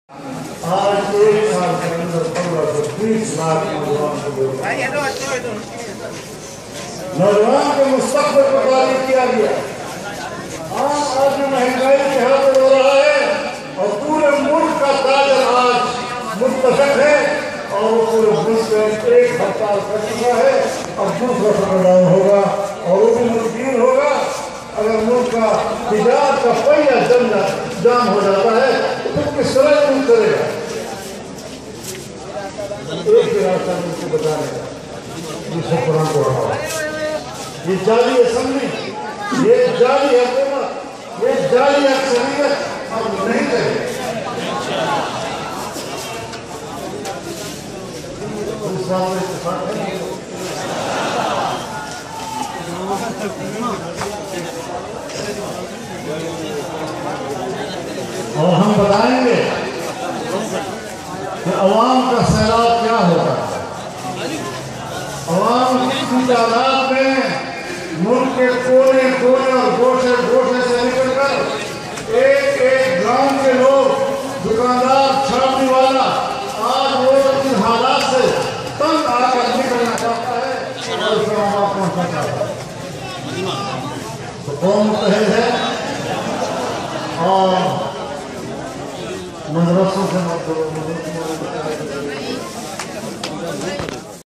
आज एक साल के अंदर 15 से 20 लाख नौजवान के मुस्तकबिल को तारीफ किया गया। आम आदमी महंगाई के हाथ में हो रहा है और पूरे मुल्क का ताजर आज मुत्तफिक है और वो पूरे मुल्क में एक हड़ताल कर चुका है। अब दूसरा शटडाउन होगा और वो भी मुमकिन होगा अगर मुल्क का तिजारत का पहिया जाम हो जाता है तो फिर किस तरह मुल्क करेगा। एक ही रास्ता मुझको बताने का जिससे कुरान को रहा ये जाली असम्बली, ये जाली हुकूमत, ये जाली अक्सरियत हम नहीं करेंगे। इस बात में इत्तेफाक है। और हम बताएंगे कि अवाम का सैलाब क्या होता है। अवाम की तादाद में मुल्क के कोने कोने और गोशे गोशे से निकलकर एक एक गांव के लोग, दुकानदार, छापने वाला आज वो इन हालात से तंग आकर निकलना चाहता है और इस्लामाबाद पहुंचना चाहता है। तो कौन मुतहद है और मदरसों से मत